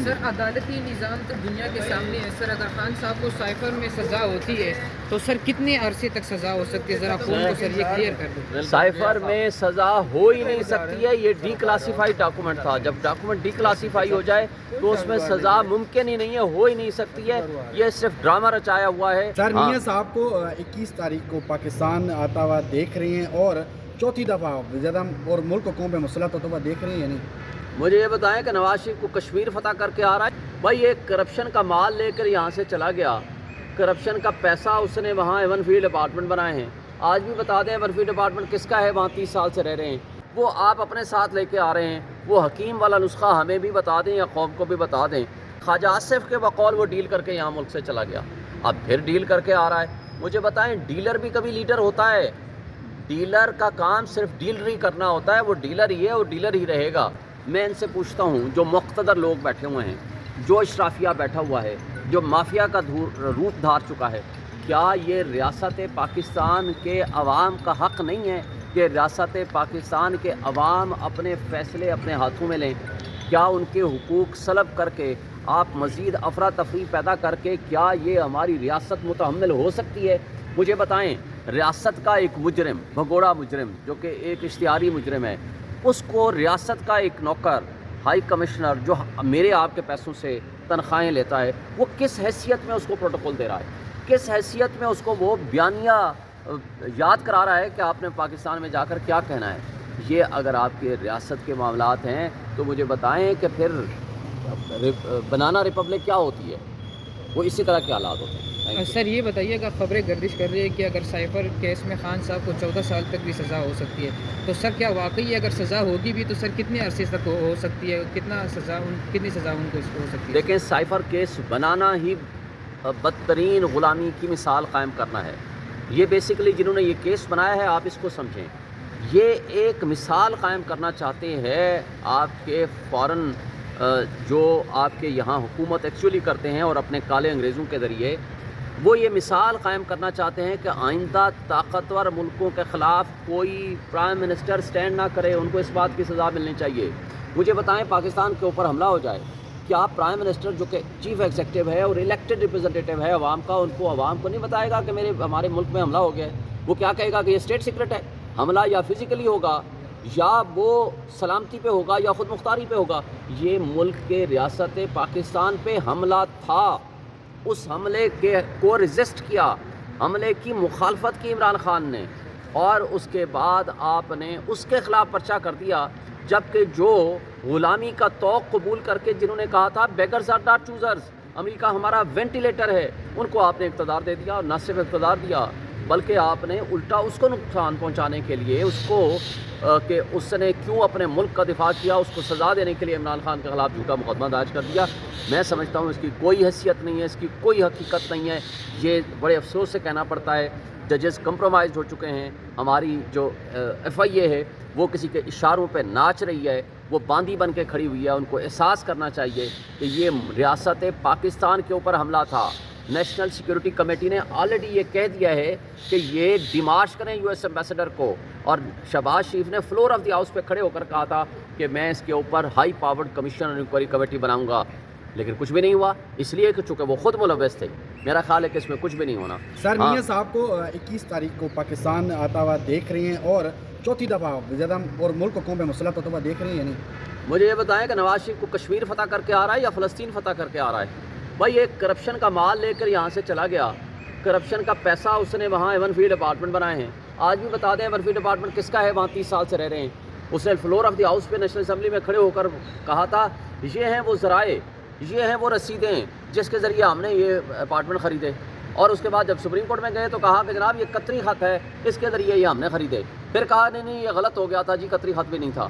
سر عدالتی نظام تو دنیا کے سامنے ہے سر. اگر خان صاحب کو سائفر میں سزا ہوتی ہے تو سر کتنے عرصے تک سزا ہو سکتی ہے؟ ذرا فون کو سر یہ کلیئر کر دیں. سائفر میں سزا ہو ہی نہیں سکتی ہے. یہ ڈی کلاسیفائڈ ڈاکومنٹ تھا. جب ڈاکومنٹ ڈی کلاسیفائی ہو جائے تو اس میں سزا ممکن ہی نہیں ہے, ہو ہی نہیں سکتی ہے. یہ صرف ڈرامہ رچایا ہوا ہے. سر میاں صاحب کو 21 تاریخ کو پاکستان آتا ہوا دیکھ رہے ہیں اور چوتھی دفعہ زیادہ اور ملک کو قوم پہ مسلط ہوتا ہوا دیکھ رہے ہیں یا نہیں؟ مجھے یہ بتائیں کہ نواز شریف کو کشمیر فتح کر کے آ رہا ہے. بھائی ایک کرپشن کا مال لے کر یہاں سے چلا گیا, کرپشن کا پیسہ اس نے وہاں ایون فیلڈ اپارٹمنٹ بنائے ہیں. آج بھی بتا دیں ایون فیلڈ اپارٹمنٹ کس کا ہے, وہاں 30 سال سے رہ رہے ہیں. وہ آپ اپنے ساتھ لے کے آ رہے ہیں. وہ حکیم والا نسخہ ہمیں بھی بتا دیں یا قوم کو بھی بتا دیں. خواجہ آصف کے بقول وہ ڈیل کر کے یہاں ملک سے چلا گیا, اب پھر ڈیل کر کے آ رہا ہے. مجھے بتائیں ڈیلر بھی کبھی لیڈر ہوتا ہے؟ ڈیلر کا کام صرف ڈیلری کرنا ہوتا ہے. وہ ڈیلر ہی ہے, وہ ڈیلر ہی رہے گا. میں ان سے پوچھتا ہوں جو مقتدر لوگ بیٹھے ہوئے ہیں, جو اشرافیہ بیٹھا ہوا ہے, جو مافیا کا روپ دھار چکا ہے, کیا یہ ریاست پاکستان کے عوام کا حق نہیں ہے کہ ریاست پاکستان کے عوام اپنے فیصلے اپنے ہاتھوں میں لیں؟ کیا ان کے حقوق سلب کر کے آپ مزید افراتفری پیدا کر کے کیا یہ ہماری ریاست متحمل ہو سکتی ہے؟ مجھے بتائیں ریاست کا ایک مجرم, بھگوڑا مجرم جو کہ ایک اشتہاری مجرم ہے, اس کو ریاست کا ایک نوکر ہائی کمشنر جو میرے آپ کے پیسوں سے تنخواہیں لیتا ہے, وہ کس حیثیت میں اس کو پروٹوکول دے رہا ہے؟ کس حیثیت میں اس کو وہ بیانیہ یاد کرا رہا ہے کہ آپ نے پاکستان میں جا کر کیا کہنا ہے؟ یہ اگر آپ کے ریاست کے معاملات ہیں تو مجھے بتائیں کہ پھر بنانا ریپبلک کیا ہوتی ہے؟ وہ اسی طرح کے حالات ہوتے ہیں. سر یہ بتائیے کہ خبریں گردش کر رہی ہے کہ اگر سائفر کیس میں خان صاحب کو 14 سال تک بھی سزا ہو سکتی ہے, تو سر کیا واقعی اگر سزا ہوگی بھی تو سر کتنے عرصے تک ہو سکتی ہے؟ کتنی سزا ان کو ہو سکتی ہے؟ دیکھیں سائفر کیس بنانا ہی بدترین غلامی کی مثال قائم کرنا ہے. یہ بیسیکلی جنہوں نے یہ کیس بنایا ہے, آپ اس کو سمجھیں, یہ ایک مثال قائم کرنا چاہتے ہیں آپ کے فورن جو آپ کے یہاں حکومت ایکچولی کرتے ہیں اور اپنے کالے انگریزوں کے ذریعے, وہ یہ مثال قائم کرنا چاہتے ہیں کہ آئندہ طاقتور ملکوں کے خلاف کوئی پرائم منسٹر سٹینڈ نہ کرے, ان کو اس بات کی سزا ملنی چاہیے. مجھے بتائیں پاکستان کے اوپر حملہ ہو جائے, کیا پرائم منسٹر جو کہ چیف ایگزیکٹو ہے اور الیکٹڈ ریپرزنٹیٹو ہے عوام کا, ان کو عوام کو نہیں بتائے گا کہ ہمارے ملک میں حملہ ہو گیا ہے؟ وہ کیا کہے گا کہ یہ اسٹیٹ سیکرٹ ہے؟ حملہ یا فزیکلی ہوگا یا وہ سلامتی پہ ہوگا یا خود مختاری پہ ہوگا. یہ ملک کے ریاست پاکستان پہ حملہ تھا. اس حملے کو ریزسٹ کیا, حملے کی مخالفت کی عمران خان نے, اور اس کے بعد آپ نے اس کے خلاف پرچہ کر دیا, جبکہ جو غلامی کا توق قبول کر کے جنہوں نے کہا تھا بیگرز آر ناٹ چوزرز, امریکہ ہمارا وینٹیلیٹر ہے, ان کو آپ نے اقتدار دے دیا. اور نہ صرف اقتدار دیا بلکہ آپ نے الٹا اس کو نقصان پہنچانے کے لیے اس کو کہ اس نے کیوں اپنے ملک کا دفاع کیا, اس کو سزا دینے کے لیے عمران خان کے خلاف جھوٹا مقدمہ درج کر دیا. میں سمجھتا ہوں اس کی کوئی حیثیت نہیں ہے, اس کی کوئی حقیقت نہیں ہے. یہ بڑے افسوس سے کہنا پڑتا ہے, ججز کمپرومائزڈ ہو چکے ہیں. ہماری جو ایف آئی اے ہے وہ کسی کے اشاروں پہ ناچ رہی ہے, وہ باندھی بن کے کھڑی ہوئی ہے. ان کو احساس کرنا چاہیے کہ یہ ریاست پاکستان کے اوپر حملہ تھا. نیشنل سیکورٹی کمیٹی نے آلریڈی یہ کہہ دیا ہے کہ یہ ڈیمارش کریں یو ایس ایمبیسڈر کو, اور شہباز شریف نے فلور آف دی ہاؤس پہ کھڑے ہو کر کہا تھا کہ میں اس کے اوپر high powered commission inquiry committee بناؤں گا, لیکن کچھ بھی نہیں ہوا, اس لیے کہ چونکہ وہ خود ملوث تھے. میرا خیال ہے کہ اس میں کچھ بھی نہیں ہونا. سر میاں صاحب کو 21 تاریخ کو پاکستان آتا ہوا دیکھ رہے ہیں اور چوتھی دفعہ زیادہ اور ملک کو قوم پہ مسلط ہوتا ہوا دیکھ رہے ہیں یا نہیں؟ مجھے یہ بتائیں کہ نواز شریف کو کشمیر فتح کر کے آ رہا ہے یا فلسطین فتح کر کے آ رہا ہے؟ بھائی ایک کرپشن کا مال لے کر یہاں سے چلا گیا, کرپشن کا پیسہ اس نے وہاں ایون فیلڈ اپارٹمنٹ بنائے ہیں. آج بھی بتا دیں ایون فیلڈ اپارٹمنٹ کس کا ہے, وہاں 30 سال سے رہ رہے ہیں. اس نے فلور آف دی ہاؤس پہ نیشنل اسمبلی میں کھڑے ہو کر کہا تھا یہ ہیں وہ ذرائع, یہ ہیں وہ رسیدیں جس کے ذریعے ہم نے یہ اپارٹمنٹ خریدے. اور اس کے بعد جب سپریم کورٹ میں گئے تو کہا کہ جناب یہ قطری خط ہے, اس کے ذریعے یہ ہم نے خریدے. پھر کہا نہیں یہ غلط ہو گیا تھا جی, قطری خط بھی نہیں تھا.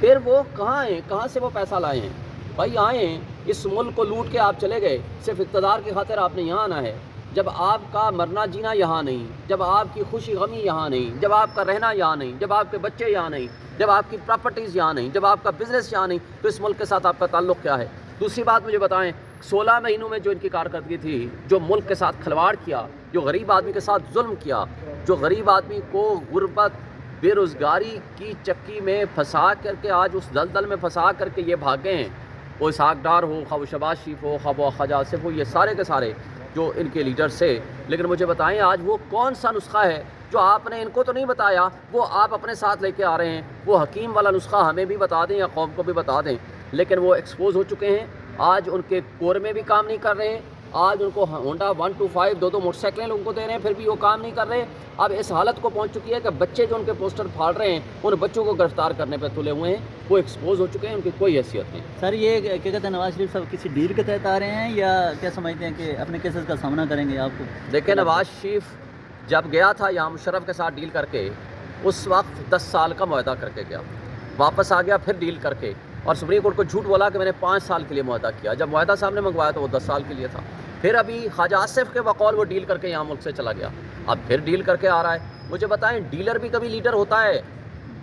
پھر وہ کہاں ہیں, کہاں سے وہ پیسہ لائے ہیں؟ بھائی آئے ہیں, اس ملک کو لوٹ کے آپ چلے گئے, صرف اقتدار کی خاطر آپ نے یہاں آنا ہے. جب آپ کا مرنا جینا یہاں نہیں, جب آپ کی خوشی غمی یہاں نہیں, جب آپ کا رہنا یہاں نہیں, جب آپ کے بچے یہاں نہیں, جب آپ کی پراپرٹیز یہاں نہیں, جب آپ کا بزنس یہاں نہیں, تو اس ملک کے ساتھ آپ کا تعلق کیا ہے؟ دوسری بات مجھے بتائیں, 16 مہینوں میں جو ان کی کارکردگی تھی, جو ملک کے ساتھ کھلواڑ کیا, جو غریب آدمی کے ساتھ ظلم کیا, جو غریب آدمی کو غربت بے روزگاری کی چکی میں پھنسا کر کے آج اس دلدل میں پھنسا کر کے یہ بھاگے ہیں, وہ اسحاق ڈار ہو، خواہ وہ شہباز شریف ہو، خواہ وہ خواجہ آصف ہو، یہ سارے کے سارے جو ان کے لیڈرز تھے. لیکن مجھے بتائیں آج وہ کون سا نسخہ ہے جو آپ نے ان کو تو نہیں بتایا، وہ آپ اپنے ساتھ لے کے آ رہے ہیں. وہ حکیم والا نسخہ ہمیں بھی بتا دیں یا قوم کو بھی بتا دیں. لیکن وہ ایکسپوز ہو چکے ہیں. آج ان کے کور میں بھی کام نہیں کر رہے ہیں. آج ان کو ہونڈا 125 دو موٹر سائیکلیں لوگوں کو دے رہے ہیں، پھر بھی وہ کام نہیں کر رہے. اب اس حالت کو پہنچ چکی ہے کہ بچے جو ان کے پوسٹر پھاڑ رہے ہیں ان بچوں کو گرفتار کرنے پہ تلے ہوئے ہیں. وہ ایکسپوز ہو چکے ہیں، ان کی کوئی حیثیت نہیں. سر یہ کیا کہتے ہیں نواز شریف صاحب کسی ڈیل کے تحت آ رہے ہیں یا کیا سمجھتے ہیں کہ اپنے کیسز کا سامنا کریں گے؟ آپ کو دیکھیں نواز شریف جب گیا تھا یہاں مشرف کے ساتھ ڈیل کر کے، اس وقت 10 سال کا معاہدہ کر کے گیا، واپس آ گیا پھر ڈیل کر کے، اور سپریم کورٹ کو جھوٹ بولا کہ میں نے 5 سال کے لیے معاہدہ کیا. جب معاہدہ سامنے منگوایا تو وہ 10 سال کے لیے تھا. پھر ابھی خواجہ آصف کے بقول وہ ڈیل کر کے یہاں ملک سے چلا گیا، اب پھر ڈیل کر کے آ رہا ہے. مجھے بتائیں ڈیلر بھی کبھی لیڈر ہوتا ہے؟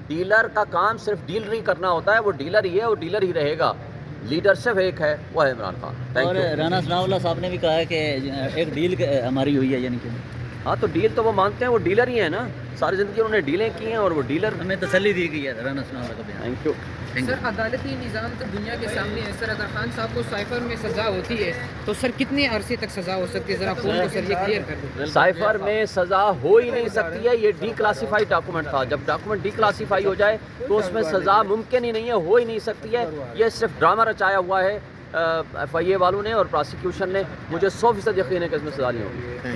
ڈیلر کا کام صرف ڈیلری کرنا ہوتا ہے. وہ ڈیلر ہی ہے، وہ ڈیلر ہی رہے گا. لیڈر صرف ایک ہے، وہ ہے عمران خان. اور رانا ثناء اللہ صاحب نے بھی کہا ہے کہ ایک ڈیل ہماری ہوئی ہے، یعنی کہ ہاں تو ڈیل تو وہ مانتے ہیں، وہ ڈیلر ہی ہیں نا. ساری زندگی انہوں نے ڈیلیں کی ہیں اور وہ ڈیلر. ہمیں تسلی دی گئی ہے رانا ثناء اللہ کا بیان. Thank you. سر عدالتی نظام تو دنیا کے سامنے ہے سر. اگر خان صاحب کو سائفر میں سزا ہوتی ہے تو سر کتنے عرصے تک سزا ہو سکتی ہے؟ ذرا قوم کو سر یہ کلیئر کر دیں. سائفر میں سزا ہو ہی نہیں سکتی ہے. یہ ڈی کلاسیفائی ڈاکومنٹ تھا. جب ڈاکومنٹ ڈی کلاسیفائی ہو جائے تو اس میں سزا ممکن ہی نہیں ہے، ہو ہی نہیں سکتی ہے. یہ صرف ڈرامہ رچایا ہوا ہے ایف آئی اے والوں نے اور پراسیکیوشن نے. مجھے 100% یقین ہے کہ اس میں سزا نہیں ہوگی.